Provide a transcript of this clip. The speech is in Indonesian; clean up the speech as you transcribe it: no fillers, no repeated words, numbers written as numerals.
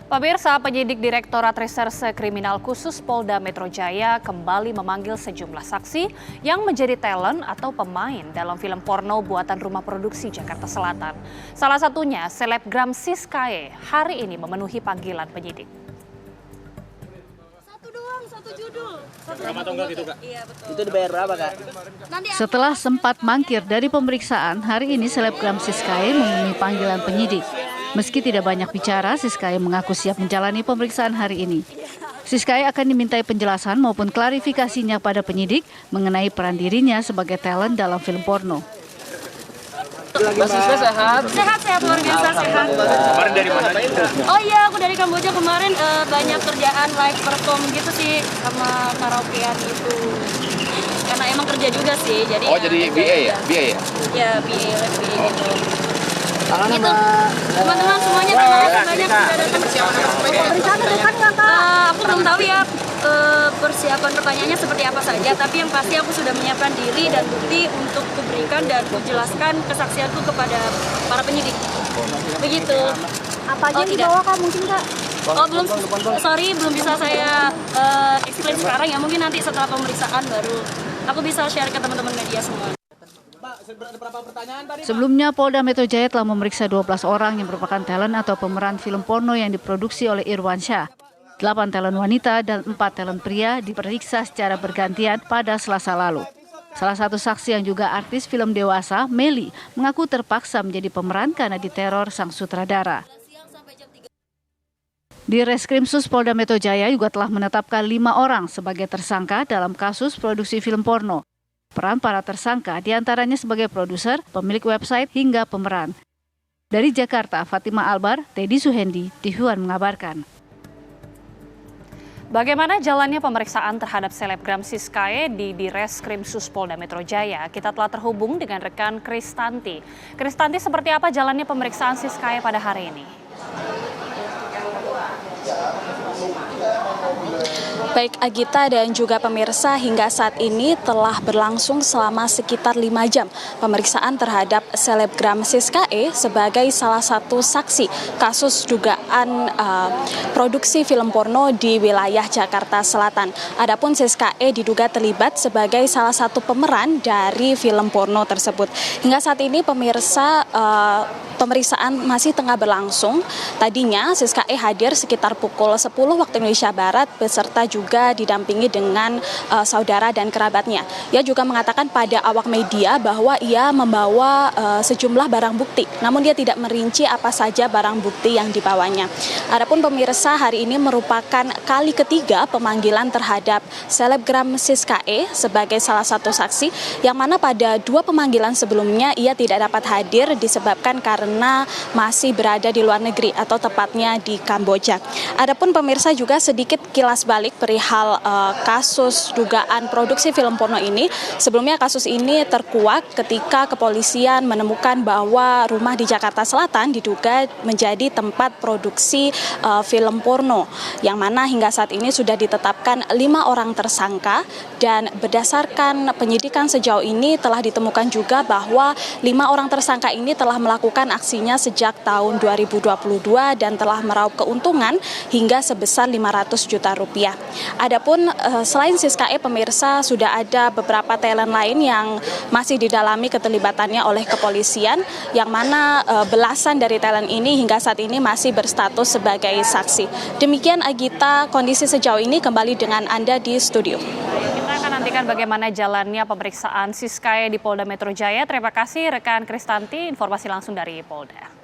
Pemirsa, penyidik Direktorat Reserse Kriminal Khusus Polda Metro Jaya kembali memanggil sejumlah saksi yang menjadi talent atau pemain dalam film porno buatan rumah produksi Jakarta Selatan. Salah satunya selebgram Siskae hari ini memenuhi panggilan penyidik. Satu judul. Iya, betul. Itu dibayar berapa, Kak? Setelah sempat mangkir dari pemeriksaan, hari ini selebgram Siskae memenuhi panggilan penyidik. Meski tidak banyak bicara, Siskae mengaku siap menjalani pemeriksaan hari ini. Siskae akan dimintai penjelasan maupun klarifikasinya pada penyidik mengenai peran dirinya sebagai talent dalam film porno. Mbak Siska sehat? Sehat, luar biasa sehat. Kemarin dari mana? Oh iya, aku dari Kamboja kemarin banyak kerjaan live perform gitu sih sama karaokean itu. Karena emang kerja juga sih, jadi. Oh, jadi BA ya? BA ya? Ya, BA gitu. Gitu. Teman-teman semuanya terima kasih banyak sudah datang. Pemeriksaan dekat nggak, Kak? Aku belum tahu ya persiapan pertanyaannya seperti apa saja, tapi yang pasti aku sudah menyiapkan diri dan bukti untuk kuberikan dan kujelaskan kesaksianku kepada para penyidik. Begitu. Apa aja yang dibawa, Kak, mungkin, Kak? Oh, belum bisa saya explain sekarang ya, mungkin nanti setelah pemeriksaan baru aku bisa share ke teman-teman media semua. Sebelumnya, Polda Metro Jaya telah memeriksa 12 orang yang merupakan talent atau pemeran film porno yang diproduksi oleh Irwansyah. 8 talent wanita dan 4 talent pria diperiksa secara bergantian pada Selasa lalu. Salah satu saksi yang juga artis film dewasa, Meli, mengaku terpaksa menjadi pemeran karena diteror sang sutradara. Di Reskrimsus Polda Metro Jaya juga telah menetapkan 5 orang sebagai tersangka dalam kasus produksi film porno. Peran para tersangka diantaranya sebagai produser, pemilik website, hingga pemeran. Dari Jakarta, Fatima Albar, Teddy Suhendi, TV1 mengabarkan. Bagaimana jalannya pemeriksaan terhadap selebgram Siskae di Reskrimsus Polda Metro Jaya? Kita telah terhubung dengan rekan Kristanti. Kristanti, seperti apa jalannya pemeriksaan Siskae pada hari ini? Baik Agita dan juga pemirsa, hingga saat ini telah berlangsung selama sekitar 5 jam pemeriksaan terhadap selebgram Siskae sebagai salah satu saksi kasus dugaan produksi film porno di wilayah Jakarta Selatan. Adapun Siskae diduga terlibat sebagai salah satu pemeran dari film porno tersebut. Hingga saat ini pemirsa, pemeriksaan masih tengah berlangsung. Tadinya Siskae hadir sekitar pukul 10 waktu Indonesia Barat beserta juga didampingi dengan saudara dan kerabatnya. Ia juga mengatakan pada awak media bahwa ia membawa sejumlah barang bukti, namun dia tidak merinci apa saja barang bukti yang dibawanya. Adapun pemirsa, hari ini merupakan kali ketiga pemanggilan terhadap selebgram Siskae sebagai salah satu saksi, yang mana pada 2 pemanggilan sebelumnya ia tidak dapat hadir disebabkan karena masih berada di luar negeri atau tepatnya di Kamboja. Adapun pemirsa, juga sedikit kilas balik perihal kasus dugaan produksi film porno ini. Sebelumnya kasus ini terkuak ketika kepolisian menemukan bahwa rumah di Jakarta Selatan diduga menjadi tempat produksi film porno, yang mana hingga saat ini sudah ditetapkan 5 orang tersangka, dan berdasarkan penyidikan sejauh ini telah ditemukan juga bahwa 5 orang tersangka ini telah melakukan aksinya sejak tahun 2022 dan telah meraup keuntungan hingga sebesar 500 juta rupiah. Adapun selain Siskae, pemirsa, sudah ada beberapa talent lain yang masih didalami keterlibatannya oleh kepolisian, yang mana belasan dari talent ini hingga saat ini masih berstatus sebagai saksi. Demikian Agita, kondisi sejauh ini, kembali dengan Anda di studio. Kita akan nantikan bagaimana jalannya pemeriksaan Siskae di Polda Metro Jaya. Terima kasih rekan Kristanti, informasi langsung dari Polda.